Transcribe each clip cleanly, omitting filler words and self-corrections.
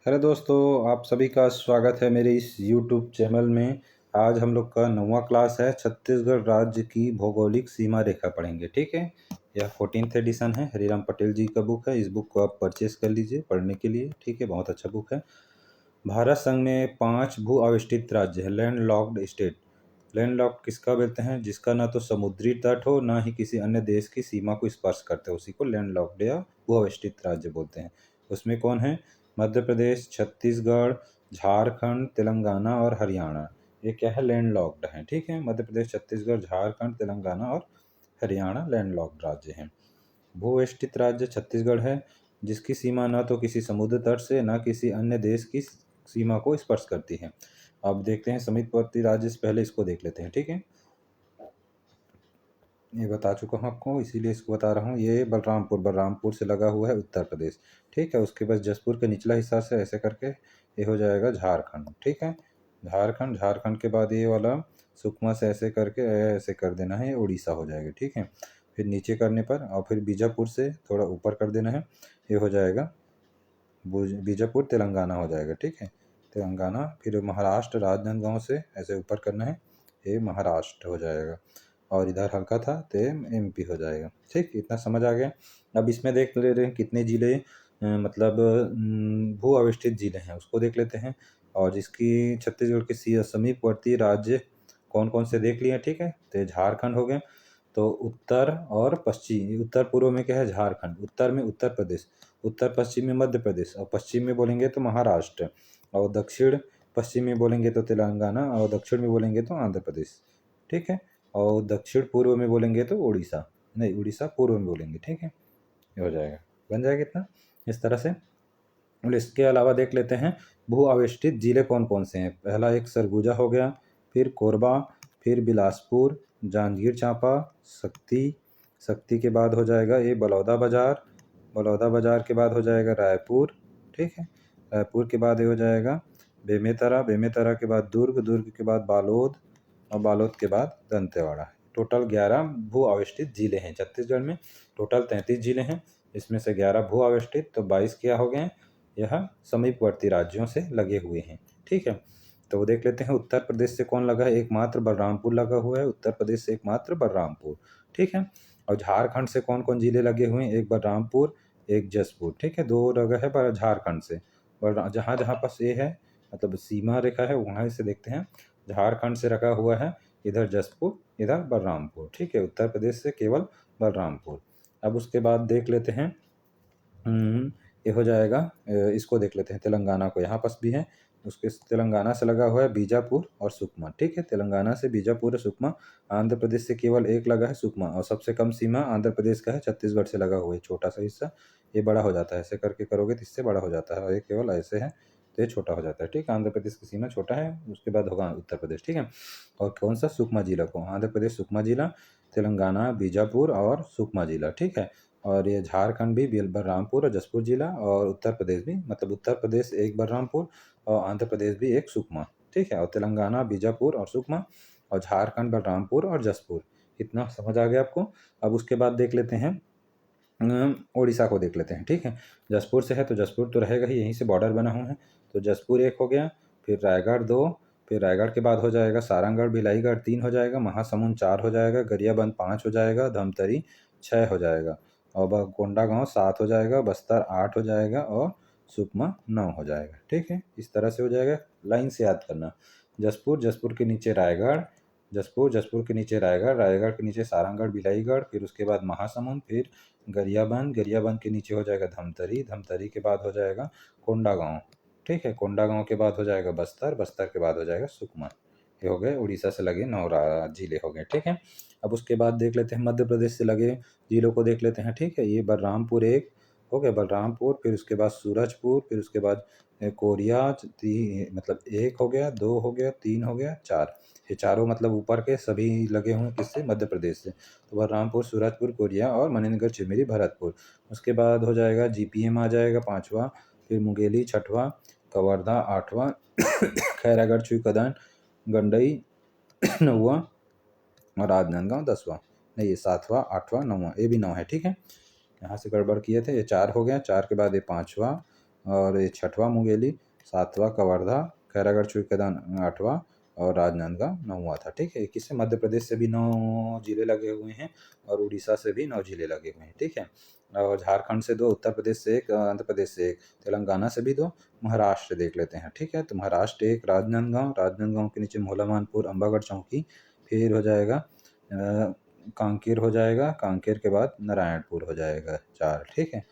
Hello दोस्तों, आप सभी का स्वागत है मेरे इस यूट्यूब चैनल में। आज हम लोग का 9वां क्लास है। छत्तीसगढ़ राज्य की भौगोलिक सीमा रेखा पढ़ेंगे। ठीक है, यह 14th एडिशन है। हरिराम पटेल जी का बुक है। इस बुक को आप परचेस कर लीजिए पढ़ने के लिए। ठीक है, बहुत अच्छा बुक है। भारत संघ में 5 भू आविष्टित राज्य है। Land locked state. Land locked किसका बोलते हैं? जिसका ना तो समुद्री तट हो ना ही किसी अन्य देश की सीमा को स्पर्श करते हो, उसी को लैंड लॉक्ड या भू आविष्टित राज्य बोलते हैं। उसमें कौन है? मध्य प्रदेश, छत्तीसगढ़, झारखंड, तेलंगाना और हरियाणा। ये क्या है? लैंड लॉक्ड है। ठीक है, मध्य प्रदेश, छत्तीसगढ़, झारखंड, तेलंगाना और हरियाणा लैंड लॉक्ड राज्य हैं। भू-वेष्टित राज्य छत्तीसगढ़ है, जिसकी सीमा न तो किसी समुद्र तट से न किसी अन्य देश की सीमा को स्पर्श करती है। अब देखते हैं समीपवर्ती राज्य से पहले इसको देख लेते हैं। ठीक है, ये बता चुका हूँ आपको, इसीलिए इसको बता रहा हूँ। ये बलरामपुर, बलरामपुर से लगा हुआ है उत्तर प्रदेश। ठीक है, उसके बाद जसपुर के निचला हिस्सा से ऐसे करके ये हो जाएगा झारखंड। ठीक है, झारखंड, झारखंड के बाद ये वाला सुकमा से ऐसे करके ऐसे कर देना है, ये उड़ीसा हो जाएगा। ठीक है, फिर नीचे करने पर और फिर बीजापुर से थोड़ा ऊपर कर देना है, ये हो जाएगा बीजापुर तेलंगाना हो जाएगा। ठीक है, तेलंगाना। फिर महाराष्ट्र, राजनांदगांव से ऐसे ऊपर करना है, ये महाराष्ट्र हो जाएगा। और इधर हल्का था तो एमपी हो जाएगा। ठीक, इतना समझ आ गया। अब इसमें देख ले रहे हैं कितने जिले मतलब भू अवस्थित जिले हैं, उसको देख लेते हैं। और जिसकी छत्तीसगढ़ के समीपवर्ती राज्य कौन कौन से देख लिए। ठीक है, तो झारखंड हो गए। तो उत्तर और पश्चिम, उत्तर पूर्व में क्या है? झारखंड। उत्तर में उत्तर प्रदेश, उत्तर पश्चिम में मध्य प्रदेश, और पश्चिम में बोलेंगे तो महाराष्ट्र, और दक्षिण पश्चिम में बोलेंगे तो तेलंगाना, और दक्षिण में बोलेंगे तो आंध्र प्रदेश। ठीक है, और दक्षिण पूर्व में बोलेंगे तो उड़ीसा, नहीं उड़ीसा पूर्व में बोलेंगे। ठीक है, ये हो जाएगा, बन जाएगा इतना इस तरह से। और इसके अलावा देख लेते हैं भू आवेष्टित जिले कौन कौन से हैं। पहला एक सरगुजा हो गया, फिर कोरबा, फिर बिलासपुर, जांजगीर चांपा, शक्ति, शक्ति के बाद हो जाएगा ये बलौदा बाजार, बलौदा बाजार के बाद हो जाएगा रायपुर। ठीक है, रायपुर के बाद ये हो जाएगा बेमेतरा, बेमेतरा के बाद दुर्ग, दुर्ग के बाद बालोद, और बालोद के बाद दंतेवाड़ा। टोटल 11 भू आवेष्टित जिले हैं छत्तीसगढ़ में। टोटल 33 जिले हैं, इसमें से 11 भू आवेष्टित, तो 22 क्या हो गए? यह समीपवर्ती राज्यों से लगे हुए हैं। ठीक है, तो वो देख लेते हैं। उत्तर प्रदेश से कौन लगा है? एकमात्र बलरामपुर लगा हुआ है, उत्तर प्रदेश से एकमात्र बलरामपुर। ठीक है, और झारखंड से कौन कौन जिले लगे हुए हैं? एक बलरामपुर, एक जसपुर। ठीक है, 2 लगा है पर झारखंड से। जहाँ जहाँ पास ये है मतलब सीमा रेखा है वहाँ से देखते हैं। झारखंड से रखा हुआ है इधर जसपुर, इधर बलरामपुर। ठीक है, उत्तर प्रदेश से केवल बलरामपुर। अब उसके बाद देख लेते हैं ये हो जाएगा। इसको देख लेते हैं तेलंगाना को, यहाँ पास भी है। उसके तेलंगाना से लगा हुआ है बीजापुर और सुकमा। ठीक है, तेलंगाना से बीजापुर और सुकमा। आंध्र प्रदेश से केवल एक लगा है सुकमा, और सबसे कम सीमा आंध्र प्रदेश का है, छत्तीसगढ़ से लगा हुआ है छोटा सा हिस्सा। ये बड़ा हो जाता है, ऐसे करके करोगे तो इससे बड़ा हो जाता है, और ये केवल ऐसे है तो ये छोटा हो जाता है। ठीक है, आंध्र प्रदेश की सीमा छोटा है, उसके बाद होगा उत्तर प्रदेश। ठीक है, और कौन सा? सुकमा जिला को, आंध्र प्रदेश सुकमा जिला, तेलंगाना बीजापुर और सुकमा जिला। ठीक है, और ये झारखंड भी बलरामपुर और जसपुर जिला, और उत्तर प्रदेश भी मतलब उत्तर प्रदेश एक बलरामपुर और आंध्र प्रदेश भी एक सुकमा। ठीक है, और तेलंगाना बीजापुर और सुकमा, और झारखंड बलरामपुर और जसपुर। इतना समझ आ गया आपको। अब उसके बाद देख लेते हैं उड़ीसा को देख लेते हैं। ठीक है, जसपुर से है तो जसपुर तो रहेगा ही, यहीं से बॉर्डर बना हुआ है, तो जसपुर एक हो गया, फिर रायगढ़ 2, फिर रायगढ़ के बाद हो जाएगा सारंगढ़ भिलाईगढ़ 3 हो जाएगा, महासमुंद 4 हो जाएगा, गरियाबंद 5 हो जाएगा, धमतरी 6 हो जाएगा, और कोंडागांव 7 हो जाएगा, बस्तर 8 हो जाएगा, और सुकमा 9 हो जाएगा। ठीक है, इस तरह से हो जाएगा, लाइन से याद करना। जसपुर, जसपुर के नीचे रायगढ़, जसपुर, जसपुर के नीचे रायगढ़, रायगढ़ के नीचे सारंगढ़ भिलाईगढ़, फिर उसके बाद महासमुंद, फिर गरियाबंद, गरियाबंद के नीचे हो जाएगा धमतरी, धमतरी के बाद हो जाएगा कोंडागांव। ठीक है, कोंडागांव के बाद हो जाएगा बस्तर, बस्तर के बाद हो जाएगा सुकमा। ये हो गए उड़ीसा से लगे 9 जिले हो गए। ठीक है, अब उसके बाद देख लेते हैं मध्य प्रदेश से लगे जिलों को देख लेते हैं। ठीक है, ये बलरामपुर एक हो गया, बलरामपुर, फिर उसके बाद सूरजपुर, फिर उसके बाद कोरिया, मतलब 1 हो गया, 2 हो गया, 3 हो गया, 4। ये चारों मतलब ऊपर के सभी लगे हुए हैं किससे? मध्य प्रदेश से। तो बलरामपुर, सूरजपुर, कोरिया और मनेन्द्रगढ़, चिरमिरी, भरतपुर। उसके बाद हो जाएगा जीपीएम आ जाएगा 5वां, फिर मुंगेली 6वां, कवर्धा 8वां, खैरागढ़, छुईकदन, गंडई 9वां, और राजनांदगांव 10वां। नहीं, ये 7वां, 8वां, 9वां, ये भी 9 है। ठीक है, यहाँ से गड़बड़ किए थे। ये 4 हो गया, 4 के बाद ये 5वां, और ये 6वां मुंगेली, 7वां कवर्धा, खैरागढ़ चूड़ीदान 8वां और राजनांदगांव 9वां था। ठीक है, किससे मध्य प्रदेश से भी 9 जिले लगे हुए हैं और उड़ीसा से भी 9 जिले लगे हुए हैं। ठीक है, और झारखंड से 2, उत्तर प्रदेश से 1, आंध्र प्रदेश से 1, तेलंगाना से भी 2, महाराष्ट्र देख लेते हैं। ठीक है, तो महाराष्ट्र 1 राजनांदगांव, राजनांदगांव के नीचे मोलामानपुर, अंबागढ़ चौकी, फिर हो जाएगा कांकेर हो जाएगा, कांकेर के बाद नारायणपुर हो जाएगा 4। ठीक है,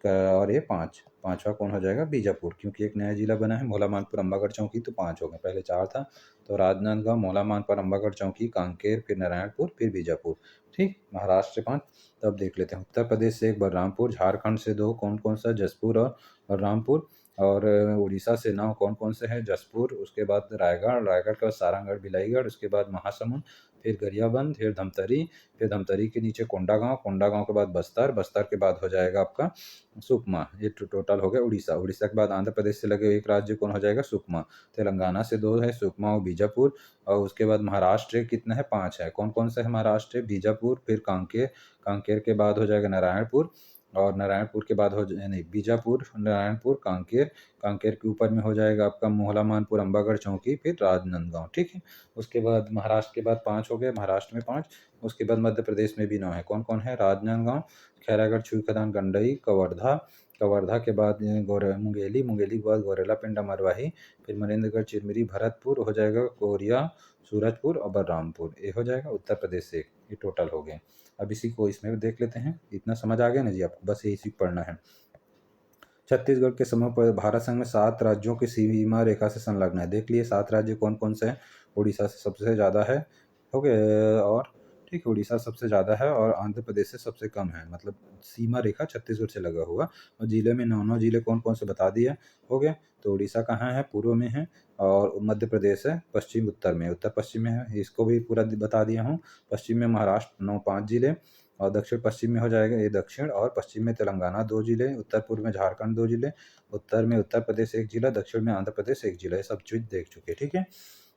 और ये 5वां कौन हो जाएगा? बीजापुर, क्योंकि एक नया जिला बना है मोलामानपुर, अंबागढ़ चौकी, तो 5 हो गए, पहले 4 था। तो राजनांदगांव, मोलामानपुर, अंबागढ़ चौकी, कांकेर, फिर नारायणपुर, फिर बीजापुर। ठीक, महाराष्ट्र से 5। तब देख लेते हैं उत्तर प्रदेश से 1 बलरामपुर, झारखंड से 2 कौन कौन सा? जसपुर और बलरामपुर, और उड़ीसा से 9 कौन कौन से हैं? जसपुर, उसके बाद रायगढ़, रायगढ़ के बाद सारंगढ़, भिलाईगढ़, उसके बाद महासमुंद, फिर गरियाबंद, फिर धमतरी, फिर धमतरी के नीचे कोंडागांव, कोंडागांव के बाद बस्तर, बस्तर के बाद हो जाएगा आपका सुकमा। ये टोटल हो गया उड़ीसा। उड़ीसा के बाद आंध्र प्रदेश से लगे एक राज्य कौन हो जाएगा? सुकमा। तेलंगाना से 2 है, सुकमा और बीजापुर, और उसके बाद महाराष्ट्र कितना है? 5 है। कौन कौन सा है महाराष्ट्र? बीजापुर, फिर कांकेर, कांकेर के बाद हो जाएगा नारायणपुर, और नारायणपुर के बाद हो नहीं, बीजापुर, नारायणपुर, कांकेर, कांकेर के ऊपर में हो जाएगा आपका मोहलामानपुर, अंबागढ़ चौकी, फिर राजनांदगांव। ठीक है, उसके बाद महाराष्ट्र के बाद 5 हो गए, महाराष्ट्र में 5। उसके बाद मध्य प्रदेश में भी 9 है। कौन कौन है? राजनांदगांव, खैरागढ़ चूड़ीदान गंडई, कवर्धा, कवर्धा के बाद मुंगेली, मुंगेली के बाद गौरेला पिंडा मरवाही, फिर मनेन्द्रगढ़, चिरमिरी, भरतपुर हो जाएगा, कोरिया, सूरजपुर और बलरामपुर। ये हो जाएगा उत्तर प्रदेश से। ये टोटल हो गए। अब इसी को इसमें देख लेते हैं। इतना समझ आ गया ना जी आपको? बस यही पढ़ना है। छत्तीसगढ़ के समय पर भारत संघ में 7 राज्यों की सीमा रेखा से संलग्न है। देख लिए 7 राज्य कौन कौन से हैं? उड़ीसा से सबसे ज़्यादा है, हो गए, और ठीक है, उड़ीसा सबसे ज़्यादा है और आंध्र प्रदेश से सबसे कम है। मतलब सीमा रेखा छत्तीसगढ़ से लगा हुआ। और जिले में 9 जिले कौन कौन से बता दिए, हो गए। तो उड़ीसा कहाँ है? पूर्व में है, और मध्य प्रदेश है पश्चिम उत्तर में, उत्तर पश्चिम में है, इसको भी पूरा बता दिया हूँ। पश्चिम में महाराष्ट्र 5 जिले, और दक्षिण पश्चिम में हो जाएगा ये दक्षिण, और पश्चिम में तेलंगाना 2 जिले, उत्तर पूर्व में झारखंड 2 जिले, उत्तर में उत्तर प्रदेश 1 जिला, दक्षिण में आंध्र प्रदेश 1 जिला। ये सब चीज देख चुके। ठीक है,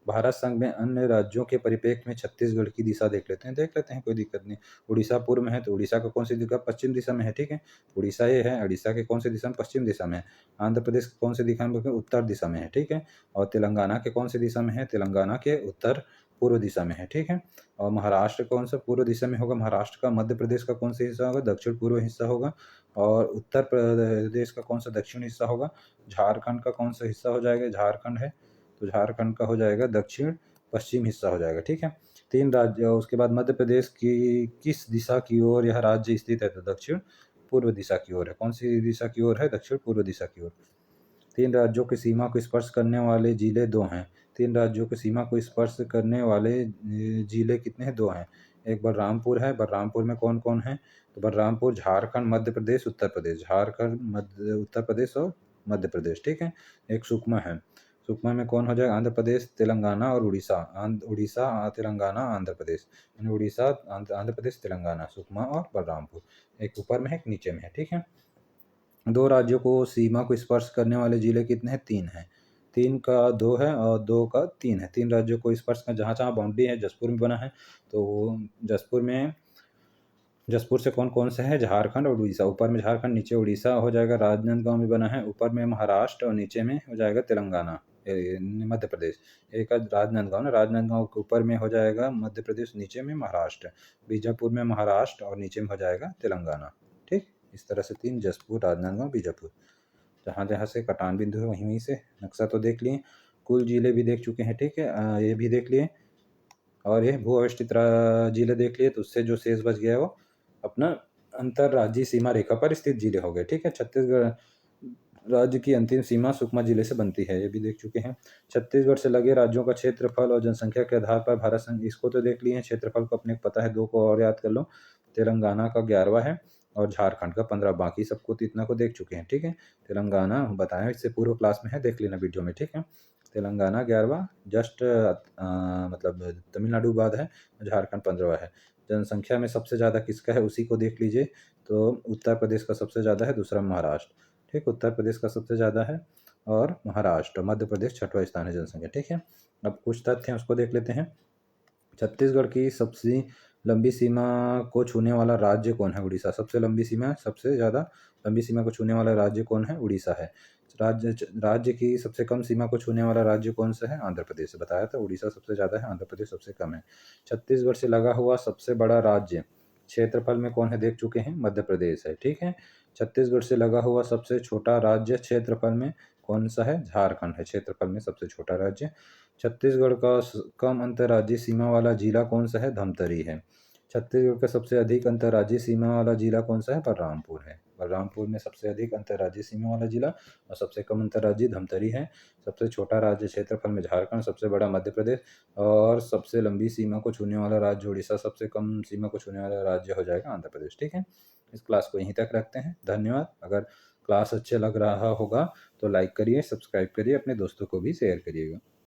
भारत संघ में अन्य राज्यों के परिप्रेक्ष्य में छत्तीसगढ़ की दिशा देख लेते हैं, कोई दिक्कत नहीं। उड़ीसा पूर्व में है, तो उड़ीसा का कौन सी दिशा? पश्चिम दिशा में है। ठीक है, उड़ीसा ये है, उड़ीसा के कौन सी दिशा में? पश्चिम दिशा में है। आंध्र प्रदेश कौन सी दिशा में? उत्तर दिशा में है। ठीक है, और तेलंगाना के कौन सी दिशा में है? तेलंगाना के उत्तर पूर्व दिशा में है। ठीक है, और महाराष्ट्र कौन सा पूर्व दिशा में होगा? महाराष्ट्र का। मध्य प्रदेश का कौन सा हिस्सा होगा? दक्षिण पूर्व हिस्सा होगा। और उत्तर प्रदेश का कौन सा दक्षिण हिस्सा होगा? झारखंड का कौन सा हिस्सा हो जाएगा? झारखंड है, तो झारखंड का हो जाएगा दक्षिण पश्चिम हिस्सा हो जाएगा। ठीक है, 3 राज्य। उसके बाद मध्य प्रदेश की किस दिशा की ओर यह राज्य स्थित है? तो दक्षिण पूर्व दिशा की ओर है। कौन सी दिशा की ओर है? दक्षिण पूर्व दिशा की ओर। 3 राज्यों की सीमा को स्पर्श करने वाले जिले 2 हैं। 3 राज्यों की सीमा को स्पर्श करने वाले जिले कितने हैं? 2 हैं। एक बलरामपुर है, बलरामपुर में कौन कौन है? तो बलरामपुर झारखंड, मध्य प्रदेश, उत्तर प्रदेश, झारखंड, उत्तर प्रदेश और मध्य प्रदेश। ठीक है, एक सुकमा है, सुकमा में कौन हो जाएगा? आंध्र प्रदेश, तेलंगाना और उड़ीसा। उड़ीसा, तेलंगाना, आंध्र प्रदेश, यानी उड़ीसा, आंध्र प्रदेश, तेलंगाना, सुकमा और बलरामपुर। एक ऊपर में है, एक नीचे में है। ठीक है, 2 राज्यों को सीमा को स्पर्श करने वाले जिले कितने हैं? 3 हैं। 3 का 2 है और 2 का 3 है। 3 राज्यों को स्पर्श कर, जहाँ जहाँ बाउंड्री है, जसपुर में बना है, तो जसपुर में, जसपुर से कौन कौन से है? झारखंड और उड़ीसा। ऊपर में झारखंड, नीचे उड़ीसा हो जाएगा। राजनांदगांव में बना है, ऊपर में महाराष्ट्र और नीचे में हो जाएगा तेलंगाना, मध्य प्रदेश। एक राजनांदगांव ना, राजनांदगांव के ऊपर में हो जाएगा मध्य प्रदेश, नीचे में महाराष्ट्र। बीजापुर में महाराष्ट्र और नीचे में हो जाएगा तेलंगाना। ठीक, इस तरह से 3, जसपुर, राजनांदगांव, बीजापुर। जहाँ जहाँ से कटान बिंदु है वहीं वहीं से नक्शा तो देख लिए, कुल जिले भी देख चुके हैं। ठीक है, ये भी देख लिए, और ये भू अवस्थित जिले देख लिए। तो उससे जो शेष बच गया वो अपना अंतरराज्यीय सीमा रेखा पर स्थित जिले हो गए। ठीक है, छत्तीसगढ़ राज्य की अंतिम सीमा सुकमा जिले से बनती है, ये भी देख चुके हैं। छत्तीसगढ़ से लगे राज्यों का क्षेत्रफल और जनसंख्या के आधार पर भारत संघ, इसको तो देख लिए हैं। क्षेत्रफल को अपने को पता है, 2 को और याद कर लो। तेलंगाना का 11वां है और झारखंड का 15। बाकी सबको तो इतना को देख चुके हैं। ठीक है, तेलंगाना बताया, इससे पूर्व क्लास में है, देख लेना वीडियो में। ठीक है, तेलंगाना 11वां, जस्ट मतलब तमिलनाडु बाद है, झारखंड 15वां है। जनसंख्या में सबसे ज़्यादा किसका है उसी को देख लीजिए। तो उत्तर प्रदेश का सबसे ज़्यादा है, दूसरा महाराष्ट्र। ठीक, उत्तर प्रदेश का सबसे ज़्यादा है और महाराष्ट्र, मध्य प्रदेश 6वां स्थान है जनसंख्या। ठीक है, अब कुछ तथ्य हैं उसको देख लेते हैं। छत्तीसगढ़ की सबसे लंबी सीमा को छूने वाला राज्य कौन है? उड़ीसा। सबसे लंबी सीमा, सबसे ज़्यादा लंबी सीमा को छूने वाला राज्य कौन है? उड़ीसा है। राज्य की सबसे कम सीमा को छूने वाला राज्य कौन सा है? आंध्र प्रदेश। बताया था, उड़ीसा सबसे ज़्यादा है, आंध्र प्रदेश सबसे कम है। छत्तीसगढ़ से लगा हुआ सबसे बड़ा राज्य क्षेत्रफल में कौन है? देख चुके हैं, मध्य प्रदेश है। ठीक है। छत्तीसगढ़ से लगा हुआ सबसे छोटा राज्य क्षेत्रफल में कौन सा है? झारखंड है, क्षेत्रफल में सबसे छोटा राज्य। छत्तीसगढ़ का कम अंतर्राज्यीय सीमा वाला जिला कौन सा है? धमतरी है। छत्तीसगढ़ का सबसे अधिक अंतर्राज्यीय सीमा वाला जिला कौन सा है? बलरामपुर है। बलरामपुर में सबसे अधिक अंतर्राज्यीय सीमा वाला जिला और सबसे कम अंतर्राज्यीय धमतरी है। सबसे छोटा राज्य क्षेत्रफल में झारखंड, सबसे बड़ा मध्य प्रदेश और सबसे लंबी सीमा को छूने वाला राज्य उड़ीसा, सबसे कम सीमा को छूने वाला राज्य हो जाएगा आंध्र प्रदेश। ठीक है। इस क्लास को यहीं तक रखते हैं। धन्यवाद। अगर क्लास अच्छे लग रहा होगा तो लाइक करिए, सब्सक्राइब करिए, अपने दोस्तों को भी शेयर करिएगा।